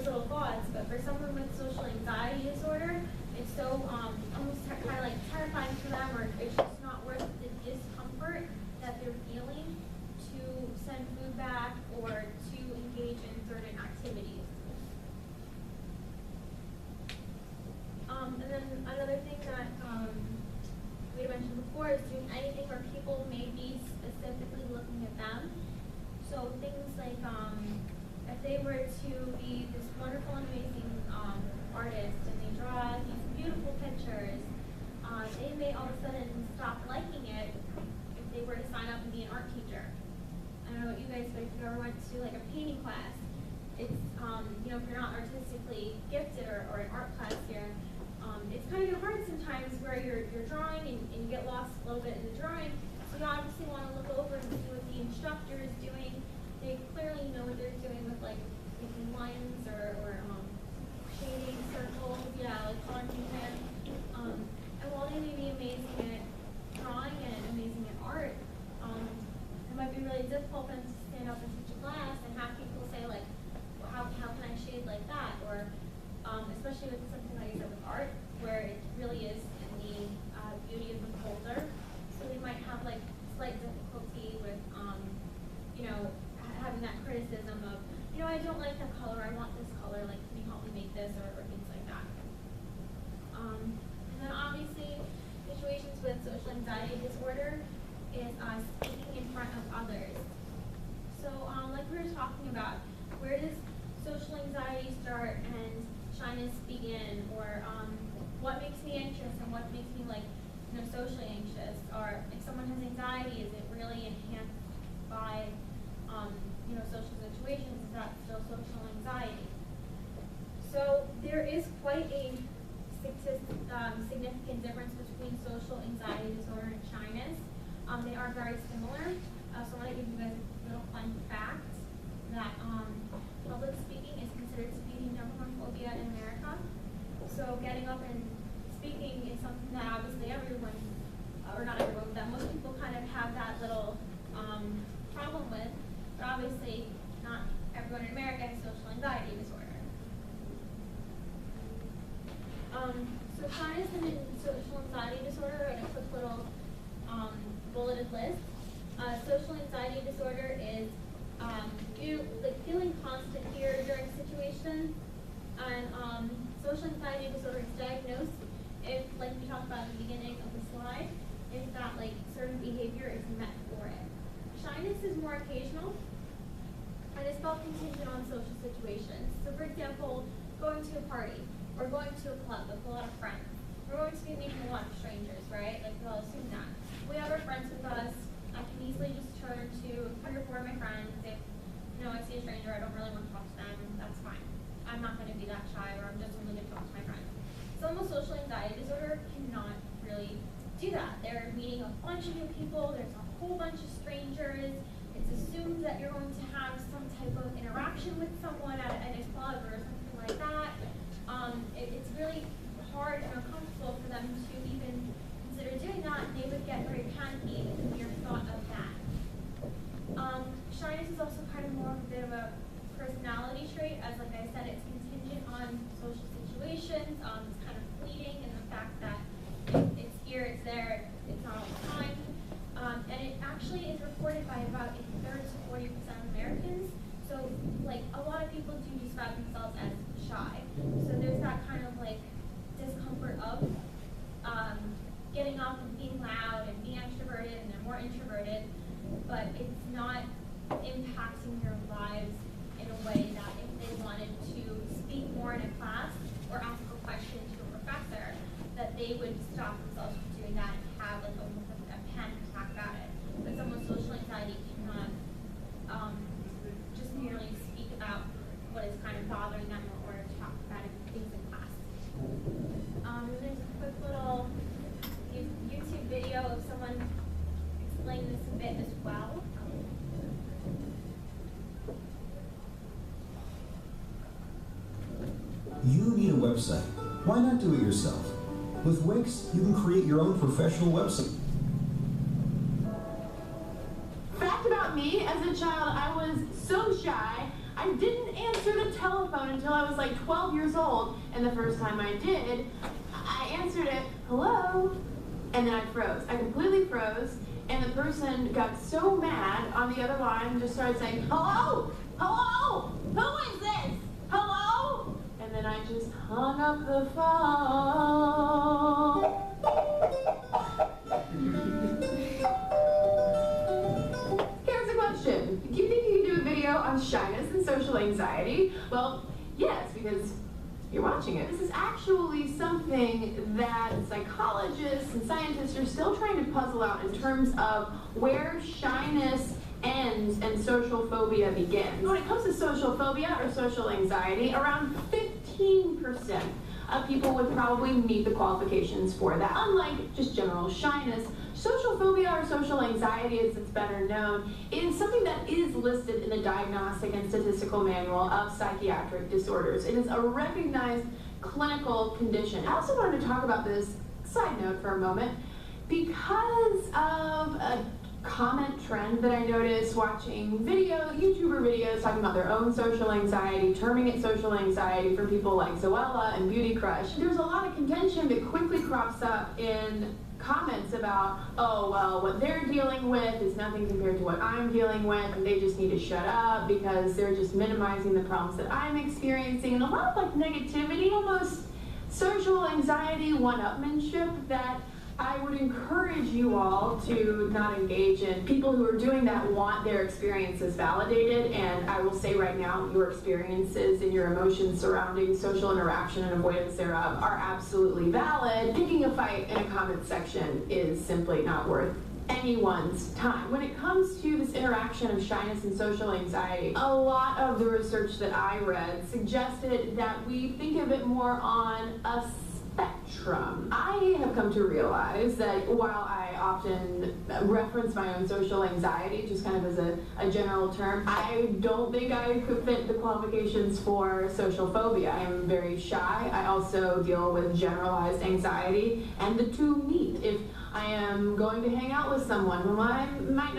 little thoughts, but for someone with social anxiety disorder, it's so almost kind of like terrifying for them, or it's just not worth the discomfort that they're feeling to send food back or to engage in certain activities. And then another thing that we had mentioned before is doing anything where people may be specifically looking at them. So things like if they were to be this wonderful and amazing artist and they draw these beautiful pictures, they may all of a sudden stop liking it if they were to sign up and be an art teacher. I don't know about you guys, but if you ever went to like a painting class, it's you know, if you're not artistically gifted or an art class here, it's kind of hard sometimes where you're drawing and you get lost a little bit in the drawing. So you obviously want to look over and see what the instructor is doing. They clearly know what they're doing with like making lines or shading circles, yeah, like coloring pigment. And while they may be amazing at drawing and amazing at art, it might be really difficult for them to stand up and teach a class and have people say like, well, how can I shade like that? Or especially with something like I said with art, where it really is in the beauty of the beholder. So they might have like slight difficulty with, you know, having that criticism of, you know, I don't like that color, I want this color, like, can you help me make this, or things like that. And then obviously, situations with social anxiety disorder is speaking in front of others. So, like we were talking about, where does social anxiety start and shyness begin, or what makes me anxious and what makes me like, you know, socially anxious, or if someone has anxiety, is it really enhanced by, you know, social situations? Is that still social anxiety? So there is quite a significant difference between social anxiety disorder and shyness. They are very similar. So I want to give you guys a little fun fact that public speaking is considered to be the #1 phobia in America. So getting up and speaking is something that obviously everyone, or not everyone, that most people kind of have that little problem with, but obviously not everyone in America has social anxiety disorder. So shyness and social anxiety disorder are in a quick little bulleted list. Social anxiety disorder is feeling constant fear during situations, and social anxiety disorder is diagnosed if, like we talked about at the beginning of the slide, if that like certain behavior is met for it. Shyness is more occasional, and it's felt contingent on social situations. So for example, going to a party, or going to a club with a lot of friends. We're going to be meeting a lot of strangers, right? Like, we all assume that. We have our friends with us. I can easily just turn to 3 or 4 of my friends. If, you know, I see a stranger, I don't really want to talk to them, that's fine. I'm not going to be that shy, or I'm just only going to talk to my friends. Someone with social anxiety disorder cannot really do that. They're meeting a bunch of new people. There's a whole bunch of strangers. It's assumed that you're going to have some type of interaction with someone at a club or something like that. It's really hard and uncomfortable for them to even consider doing that, and they would get very panicky with the mere thought of that. Shyness is also kind of more of a bit of a personality trait, as like I said, it's contingent on social situations. It's kind of fleeting in the fact that it's here, it's there, it's not all the time. And it actually is reported by about 1/3 to 40% of Americans. So, like, a lot of people do describe themselves as shy. So there's that kind of like discomfort of getting up and being loud and being extroverted, and they're more introverted, but it's not impacting their lives in a way that if they wanted to speak more in a class or ask a question to a professor, that they would stop themselves from doing that and have like almost like a panic attack about it. But someone with social anxiety cannot just merely speak about what is kind of bothering them or talk about things in class. There's a quick little YouTube video of someone explaining this a bit as well. You need a website. Why not do it yourself? With Wix, you can create your own professional website. Fact about me, as a child, I was so shy, I didn't answer the telephone. phone until I was like 12 years old, and the first time I did, I answered it, hello, and then I froze. I completely froze, and the person got so mad on the other line, just started saying, hello, hello, who is this, hello? And then I just hung up the phone. Here's a question. Do you think you can do a video on shyness and social anxiety? Well, yes, because you're watching it. This is actually something that psychologists and scientists are still trying to puzzle out in terms of where shyness ends and social phobia begins. When it comes to social phobia or social anxiety, around 15% of people would probably meet the qualifications for that. Unlike just general shyness, social phobia or social anxiety, as it's better known, is something that is listed in the Diagnostic and Statistical Manual of Psychiatric Disorders. It is a recognized clinical condition. I also wanted to talk about this side note for a moment because of a comment trend that I noticed watching YouTuber videos talking about their own social anxiety, terming it social anxiety from people like Zoella and Beauty Crush. There's a lot of contention that quickly crops up in comments about, oh, well, what they're dealing with is nothing compared to what I'm dealing with, and they just need to shut up because they're just minimizing the problems that I'm experiencing, and a lot of like negativity, almost social anxiety one-upmanship that I would encourage you all to not engage in. People who are doing that want their experiences validated, and I will say right now, your experiences and your emotions surrounding social interaction and avoidance thereof are absolutely valid. Picking a fight in a comment section is simply not worth anyone's time. When it comes to this interaction of shyness and social anxiety, a lot of the research that I read suggested that we think of it more on a spectrum. I have come to realize that while I often reference my own social anxiety, just kind of as a general term, I don't think I could fit the qualifications for social phobia. I am very shy. I also deal with generalized anxiety, and the two meet. If I am going to hang out with someone whom I might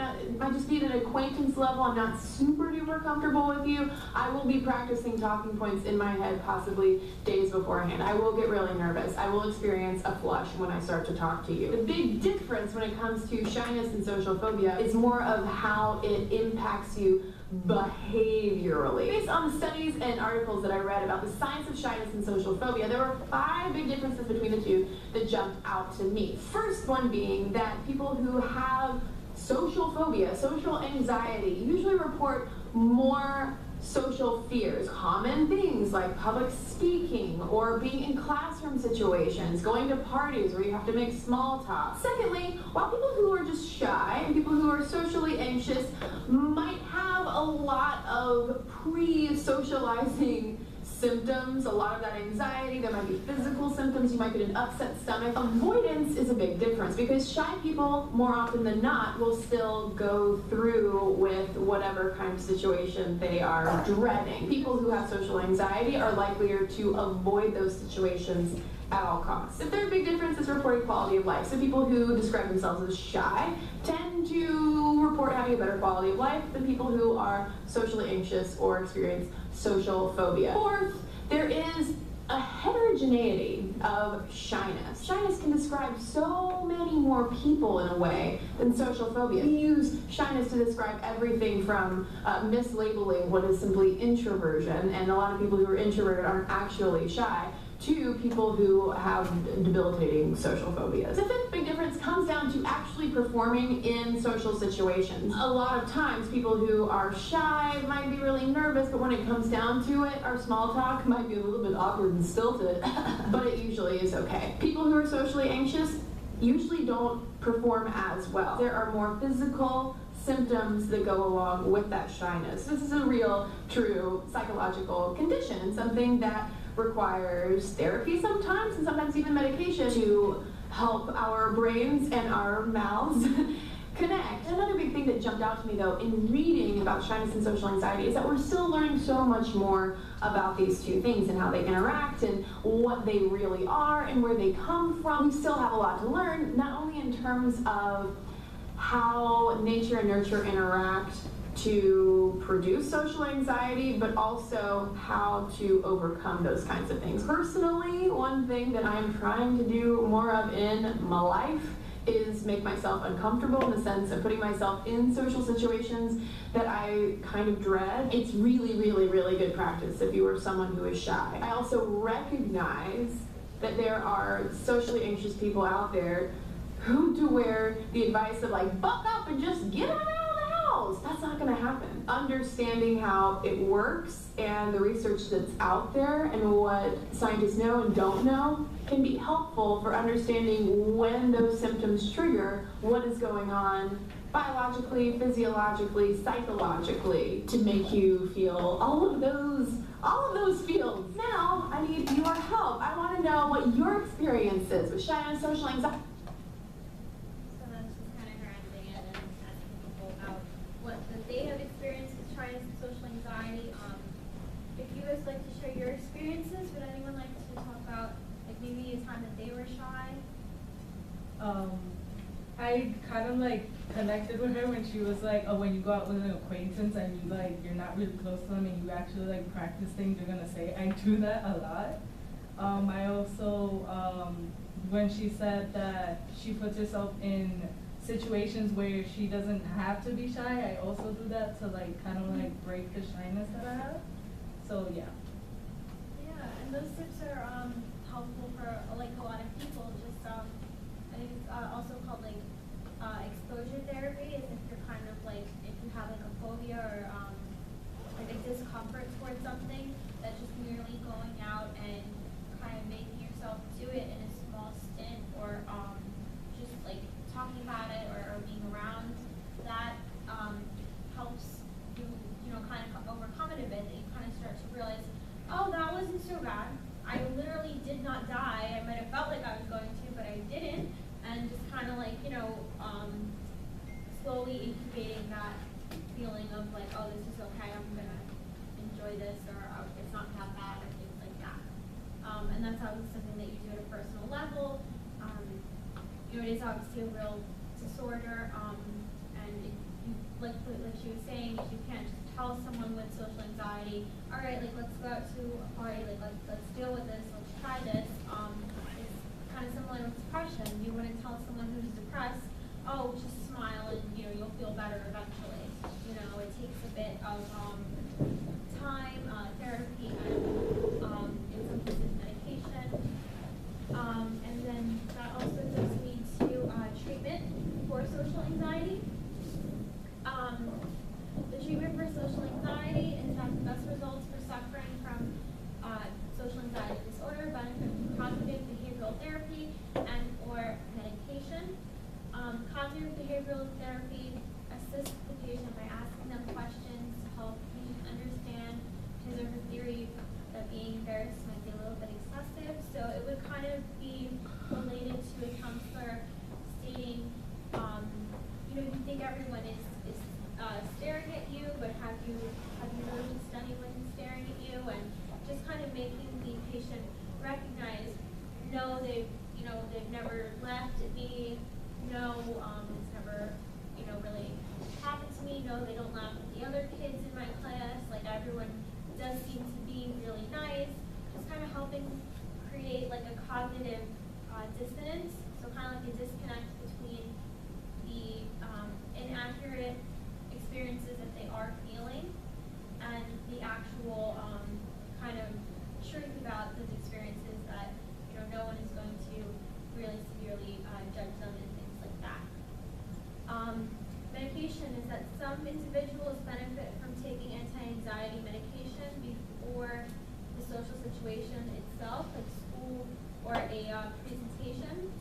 just be at an acquaintance level, I'm not super duper comfortable with you, I will be practicing talking points in my head possibly days beforehand. I will get really nervous. I will experience a flush when I start to talk to you. The big difference when it comes to shyness and social phobia is more of how it impacts you behaviorally. Based on the studies and articles that I read about the science of shyness and social phobia, there were 5 big differences between the two that jumped out to me. First one being that people who have social phobia, social anxiety, usually report more social fears, common things like public speaking or being in classroom situations, going to parties where you have to make small talk. Secondly, while people who are just shy and people who are socially anxious might have a lot of pre-socializing symptoms, a lot of that anxiety, there might be physical symptoms, you might get an upset stomach. Avoidance is a big difference because shy people, more often than not, will still go through with whatever kind of situation they are dreading. People who have social anxiety are likelier to avoid those situations at all costs. The third big difference is reported quality of life. So people who describe themselves as shy tend to report having a better quality of life than people who are socially anxious or experience social phobia. Fourth, there is a heterogeneity of shyness. Shyness can describe so many more people in a way than social phobia. We use shyness to describe everything from mislabeling what is simply introversion, and a lot of people who are introverted aren't actually shy, to people who have debilitating social phobias. The fifth big difference comes down to actually performing in social situations. A lot of times people who are shy might be really nervous, but when it comes down to it, our small talk might be a little bit awkward and stilted, but it usually is okay. People who are socially anxious usually don't perform as well. There are more physical symptoms that go along with that shyness. This is a real, true psychological condition, and something that requires therapy sometimes, and sometimes even medication to help our brains and our mouths connect. Another big thing that jumped out to me though in reading about shyness and social anxiety is that we're still learning so much more about these two things and how they interact and what they really are and where they come from. We still have a lot to learn, not only in terms of how nature and nurture interact to produce social anxiety, but also how to overcome those kinds of things. Personally, one thing that I'm trying to do more of in my life is make myself uncomfortable in the sense of putting myself in social situations that I kind of dread. It's really, really, really good practice if you are someone who is shy. I also recognize that there are socially anxious people out there who do wear the advice of like, buck up and just get on out of the house. That's not gonna happen. Understanding how it works and the research that's out there and what scientists know and don't know can be helpful for understanding when those symptoms trigger what is going on biologically, physiologically, psychologically to make you feel all of those feels. Now, I need your help. I want to know what your experience is with shy and social anxiety. So that's just kind of grounding it and asking people about what that they have experienced with shyness and social anxiety. If you guys like to share your experiences, would anyone like to talk about like maybe a time that they were shy? I kind of like connected with her when she was like, oh, when you go out with an acquaintance and you like, you're not really close to them and you actually like practice things you're gonna say. I do that a lot. I also, when she said that she puts herself in situations where she doesn't have to be shy, I also do that to like kind of like break the shyness that I have. So yeah. Yeah, and those tips are helpful for like a lot of people. Just I think it's also called like exposure therapy. Is if you're kind of like if you have like a phobia or like a discomfort towards something, that just merely going out and kind of making yourself do it in a small stint or just like talking about it or being around that helps you know kind of overcome it a bit. That you kind of start to realize, oh, that wasn't so bad. I literally did not die. I might have felt like I was going to, but I didn't. And just kind of like, you know, slowly incubating that feeling of like, oh, this is okay. I'm going to enjoy this, or oh, it's not that bad, or things like that. And that's obviously something that you do at a personal level. You know, it is obviously a real disorder. And if you, like she was saying, if you can't just tell someone with social anxiety, all right, like let's go out to a party, like let's deal with this, let's try this. It's kind of similar with depression. You wouldn't tell someone who's depressed, oh, just smile and you know you'll feel better eventually. You know, it takes a bit of time, therapy, and in some cases medication. And then that also does lead to treatment for social anxiety. The treatment for social anxiety is that the best results for suffering from social anxiety disorder benefit from cognitive behavioral therapy and or medication. Cognitive behavioral therapy assists the patient by asking them questions to help the patient understand his or her theory that being embarrassed might be a little bit excessive. So it would kind of be related to a counselor stating, you know, you think everyone is staring at you, but have you noticed anyone staring at you? And just kind of making the patient recognize, no, they've never laughed at me. No, it's never, you know, really happened to me. No, they don't laugh at the other kids in my class. Like everyone does seem to be really nice. Just kind of helping create like a cognitive dissonance. So kind of like a disconnect between the inaccurate experiences that they are feeling and the actual kind of truth about those experiences that you know no one is going to really severely judge them and things like that. Medication is that some individuals benefit from taking anti-anxiety medication before the social situation itself, like school or a presentation.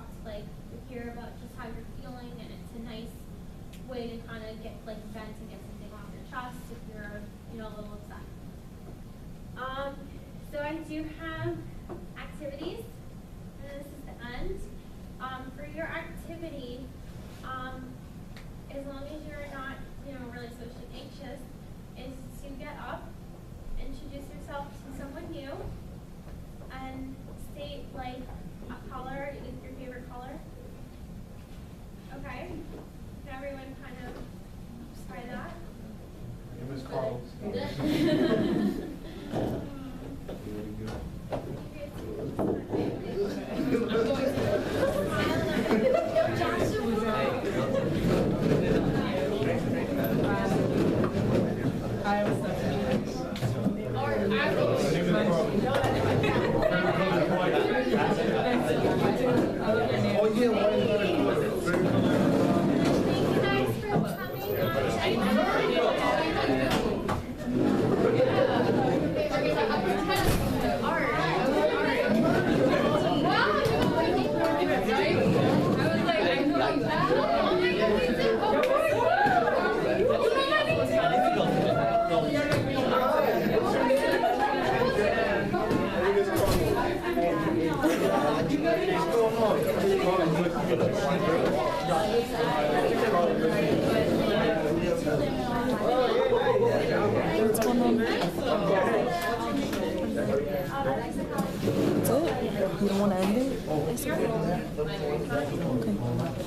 talk to, like, hear about just how you're feeling, and it's a nice way to kind of get, like, vent and get something off your chest if you're, you know, a little upset. So I do have activities, and this is the end. For your activity, as long as you're not, you know, really socially anxious, is to get up, introduce yourself to someone new, and state, like, a color, your favorite color. Okay? Can everyone kind of try that? It was Carl. I was definitely. Oh, yeah, why is that important? Thank you guys for What's going on? That's it? You don't want to end it? Okay.